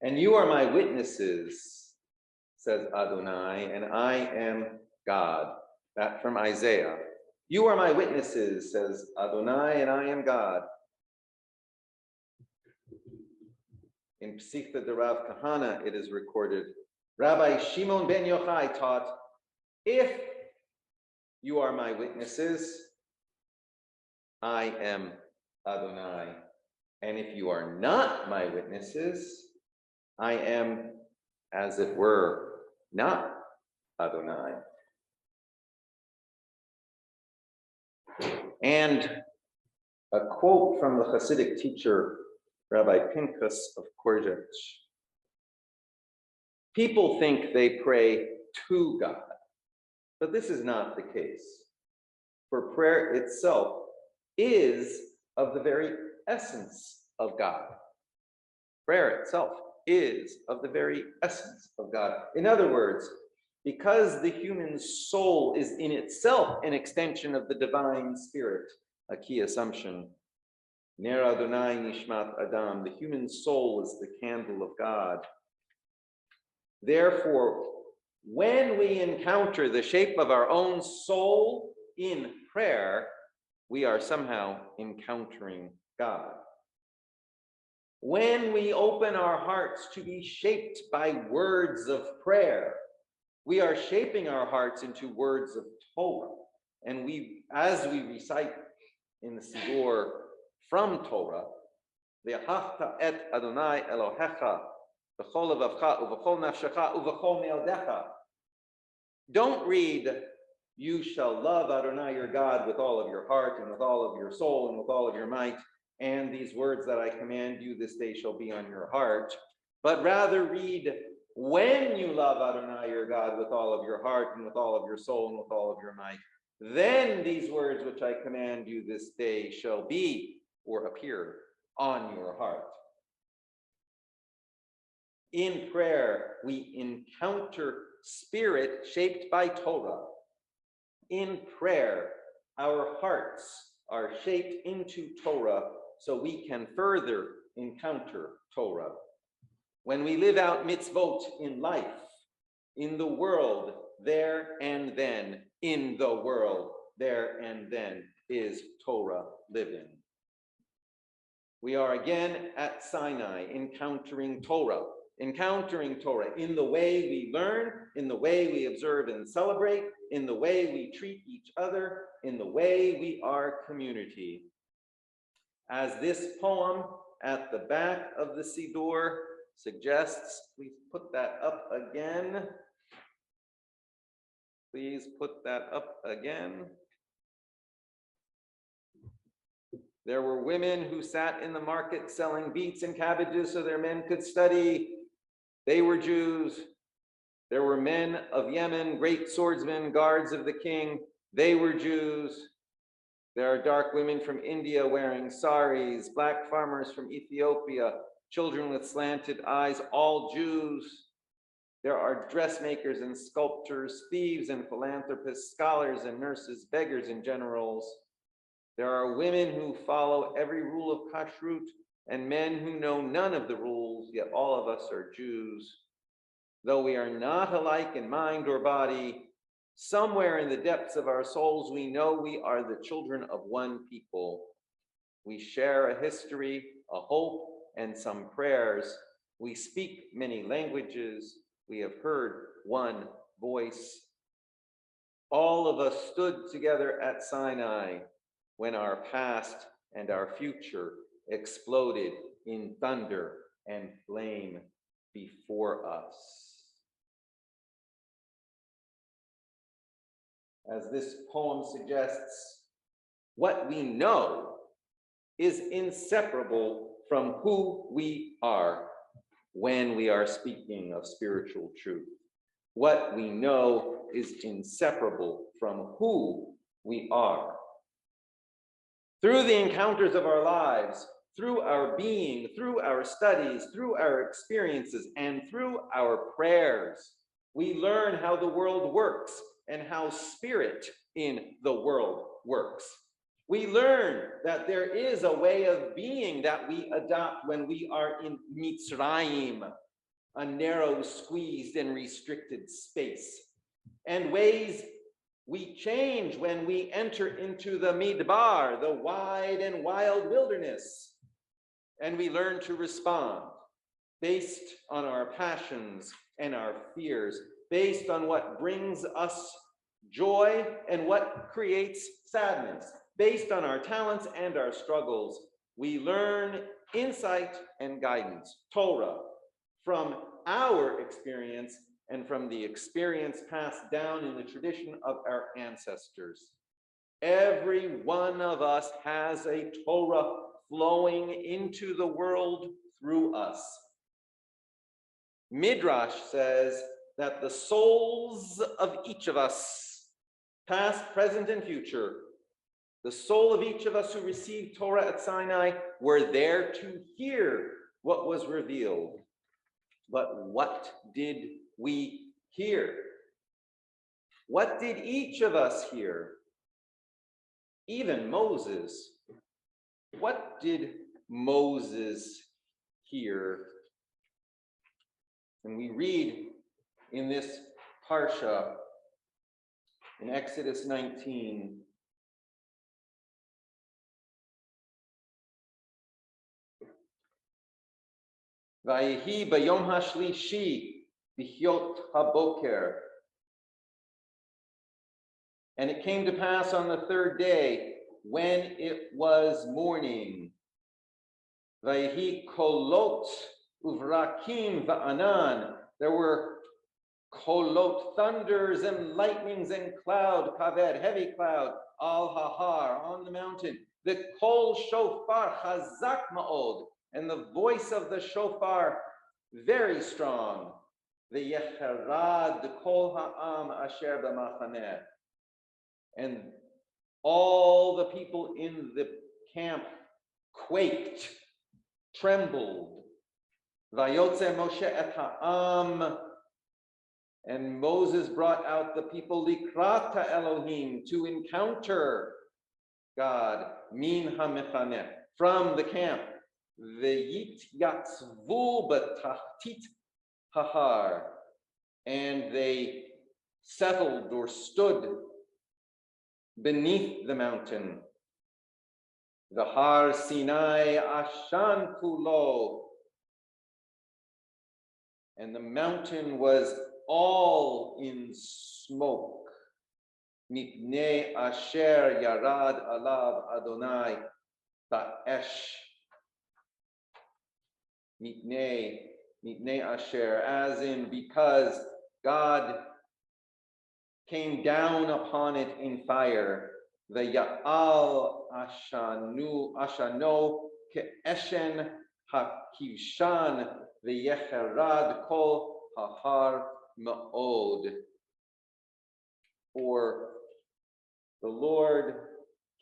And you are my witnesses, says Adonai, and I am God. That from Isaiah. You are my witnesses, says Adonai, and I am God. In Psichta de Rav Kahana, it is recorded, Rabbi Shimon ben Yochai taught, if you are my witnesses, I am Adonai. And if you are not my witnesses, I am, as it were, not Adonai. And a quote from the Hasidic teacher, Rabbi Pinchas of Korzec. People think they pray to God, but this is not the case. For prayer itself is of the very essence of God. Prayer itself is of the very essence of God. In other words, because the human soul is in itself an extension of the divine spirit, a key assumption. Ner Adonai Nishmat Adam, the human soul is the candle of God. Therefore, when we encounter the shape of our own soul in prayer, we are somehow encountering God. When we open our hearts to be shaped by words of prayer, we are shaping our hearts into words of Torah. And we, as we recite in the Siddur from Torah, Ve'ahavta et Adonai Elohecha v'chol levavcha u'v'chol nafshecha u'v'chol me'odecha. Don't read, you shall love Adonai your God with all of your heart and with all of your soul and with all of your might, and these words that I command you this day shall be on your heart. But rather read, when you love Adonai your God with all of your heart and with all of your soul and with all of your might, then these words which I command you this day shall be or appear on your heart. In prayer, we encounter spirit shaped by Torah. In prayer, our hearts are shaped into Torah so we can further encounter Torah. When we live out mitzvot in life, in the world, there and then, in the world, there and then is Torah living. We are again at Sinai, encountering Torah in the way we learn, in the way we observe and celebrate, in the way we treat each other, in the way we are community. As this poem at the back of the Siddur suggests, please put that up again. Please put that up again. There were women who sat in the market selling beets and cabbages so their men could study. They were Jews. There were men of Yemen, great swordsmen, guards of the king. They were Jews. There are dark women from India wearing saris, black farmers from Ethiopia, children with slanted eyes, all Jews. There are dressmakers and sculptors, thieves and philanthropists, scholars and nurses, beggars and generals. There are women who follow every rule of kashrut and men who know none of the rules, yet all of us are Jews. Though we are not alike in mind or body, somewhere in the depths of our souls, we know we are the children of one people. We share a history, a hope, and some prayers. We speak many languages. We have heard one voice. All of us stood together at Sinai when our past and our future exploded in thunder and flame before us. As this poem suggests, what we know is inseparable from who we are when we are speaking of spiritual truth. What we know is inseparable from who we are. Through the encounters of our lives, through our being, through our studies, through our experiences, and through our prayers, we learn how the world works and how spirit in the world works. We learn that there is a way of being that we adopt when we are in Mitzrayim, a narrow, squeezed, and restricted space, and ways we change when we enter into the midbar, the wide and wild wilderness, and we learn to respond based on our passions and our fears, based on what brings us joy and what creates sadness, based on our talents and our struggles. We learn insight and guidance, Torah, from our experience and from the experience passed down in the tradition of our ancestors. Every one of us has a Torah flowing into the world through us. Midrash says that the souls of each of us, past, present, and future, the soul of each of us who received Torah at Sinai, were there to hear what was revealed. But what did we hear? What did each of us hear? Even Moses. What did Moses hear? And we read in this Parsha, in Exodus 19, Vayehi bayom hashlishi b'hyot haboker. And it came to pass on the third day, when it was morning, Vayehi kolot uvrakim va'anan. There were kolot, thunders and lightnings and cloud, kaved, heavy cloud, al hahar, on the mountain. The kol shofar chazak ma'od, and the voice of the shofar very strong. The yecherad kol ha'am asher b'machaneh, and all the people in the camp quaked, trembled. Vayotze Moshe et ha'am, and Moses brought out the people likrata Elohim, to encounter God, min ha'mechaneh, from the camp. V'yit yatzvu b'tachtit hahar, and they settled or stood beneath the mountain. The Har Sinai Ashan Kulo, and the mountain was all in smoke. Mipnei Asher Yarad Alav Adonai Ta'esh. Mipnei Asher, as in because God came down upon it in fire. The Ya'al Ashano Ke'eshen HaKivshan V'yecherad Kol Hahar Ma'od. For the Lord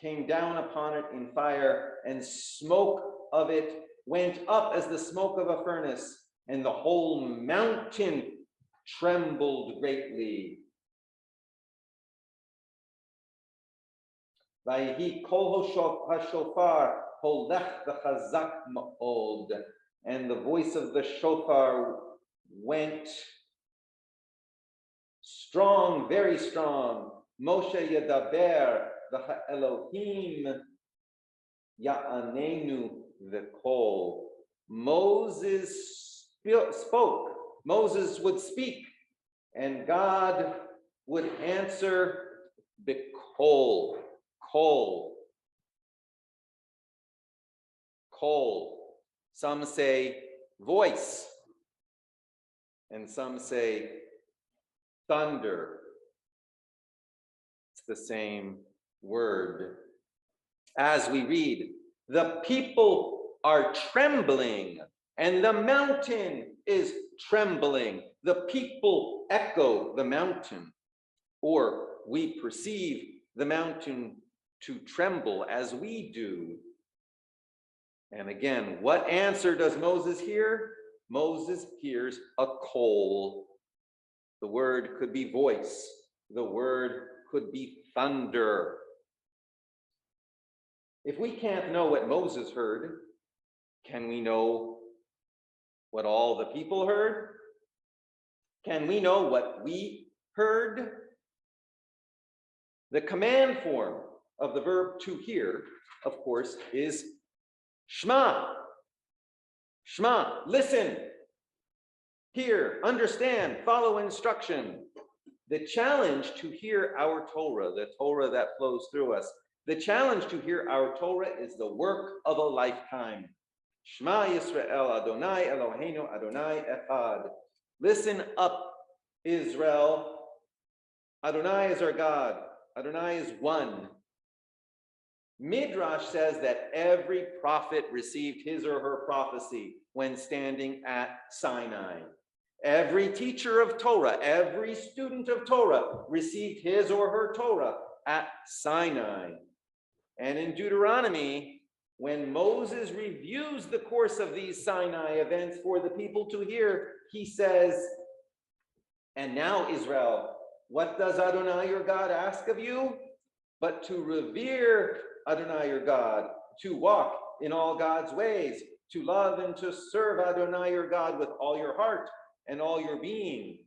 came down upon it in fire, and smoke of it went up as the smoke of a furnace, and the whole mountain trembled greatly. Vayehi kol hashofar holech v'chazak ma'od, and the voice of the shofar went strong, very strong. Moshe yadaber v'ha'elohim ya'anenu v'kol. Moses spoke. Moses would speak, and God would answer b'kol. Kol. Some say voice, and some say thunder. It's the same word. As we read, the people are trembling, and the mountain is trembling. The people echo the mountain, or we perceive the mountain to tremble as we do. And again, what answer does Moses hear? Moses hears a kol. The word could be voice. The word could be thunder. If we can't know what Moses heard, can we know what all the people heard? Can we know what we heard? The command form of the verb to hear, of course, is Shema. Shema, listen, hear, understand, follow instruction. The challenge to hear our Torah, the Torah that flows through us, the challenge to hear our Torah is the work of a lifetime. Shema Yisrael, Adonai Eloheinu, Adonai Echad. Listen up, Israel. Adonai is our God. Adonai is one. Midrash says that every prophet received his or her prophecy when standing at Sinai. Every teacher of Torah, every student of Torah received his or her Torah at Sinai. And in Deuteronomy, when Moses reviews the course of these Sinai events for the people to hear, he says, "And now, Israel, what does Adonai your God ask of you? But to revere Adonai your God, to walk in all God's ways, to love and to serve Adonai your God with all your heart and all your being,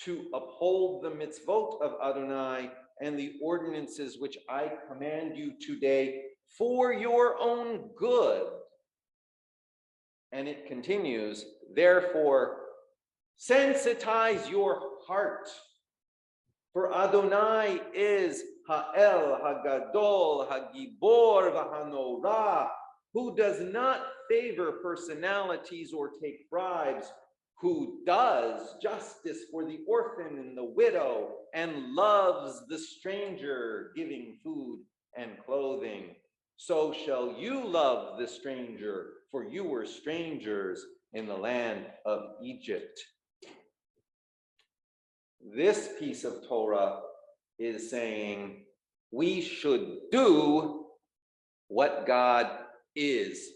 to uphold the mitzvot of Adonai and the ordinances which I command you today for your own good." And it continues, "Therefore, sensitize your heart, for Adonai is Ha'el, Hagadol, Hagibor, Vahanorah, who does not favor personalities or take bribes, who does justice for the orphan and the widow, and loves the stranger, giving food and clothing. So shall you love the stranger, for you were strangers in the land of Egypt." This piece of Torah is saying we should do what God is.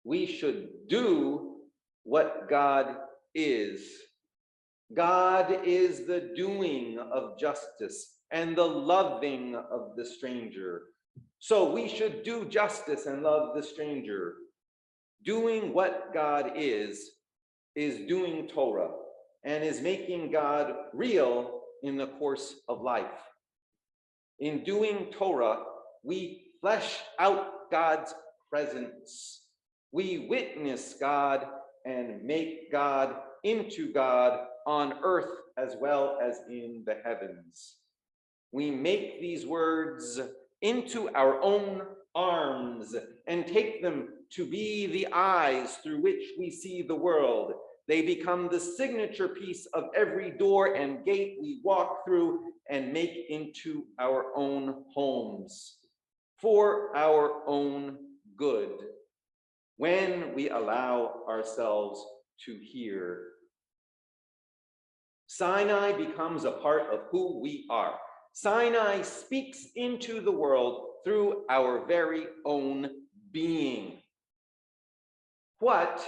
We should do what God is. God is the doing of justice and the loving of the stranger. So we should do justice and love the stranger. Doing what God is doing Torah and is making God real in the course of life. In doing Torah, we flesh out God's presence. We witness God and make God into God on earth as well as in the heavens. We make these words into our own arms and take them to be the eyes through which we see the world. They become the signature piece of every door and gate we walk through and make into our own homes for our own good when we allow ourselves to hear. Sinai becomes a part of who we are. Sinai speaks into the world through our very own being. What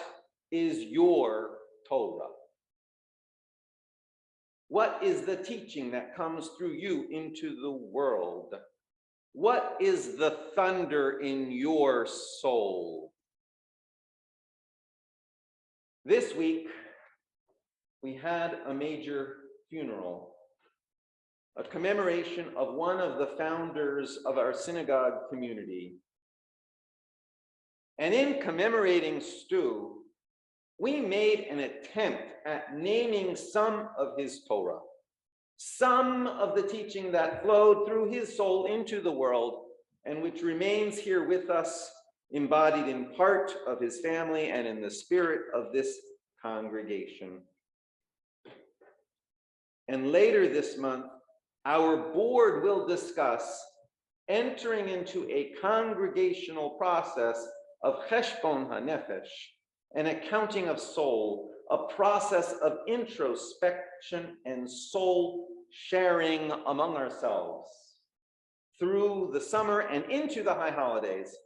is your Torah? What is the teaching that comes through you into the world? What is the thunder in your soul? This week, we had a major funeral, a commemoration of one of the founders of our synagogue community. And in commemorating Stu, we made an attempt at naming some of his Torah, some of the teaching that flowed through his soul into the world and which remains here with us, embodied in part of his family and in the spirit of this congregation. And later this month, our board will discuss entering into a congregational process of cheshbon hanefesh, an accounting of soul, a process of introspection and soul sharing among ourselves through the summer and into the high holidays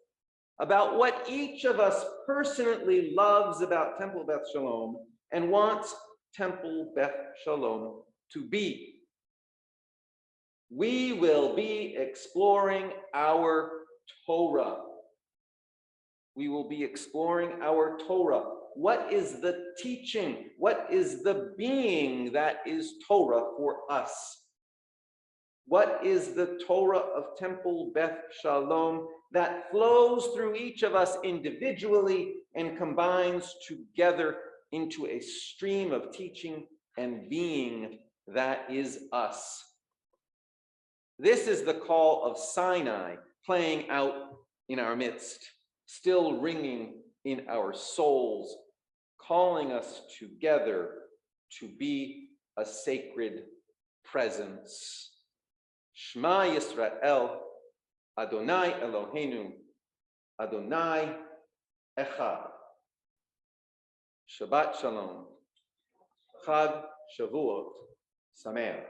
about what each of us personally loves about Temple Beth Shalom and wants Temple Beth Shalom to be. We will be exploring our Torah. We will be exploring our Torah what is the teaching? What is the being that is Torah for us? What is the Torah of Temple Beth Shalom that flows through each of us individually and combines together into a stream of teaching and being that is us? This is the call of Sinai playing out in our midst, still ringing in our souls, calling us together to be a sacred presence. Shema Yisrael, Adonai Eloheinu, Adonai Echad. Shabbat Shalom. Chag Shavuot Sameach.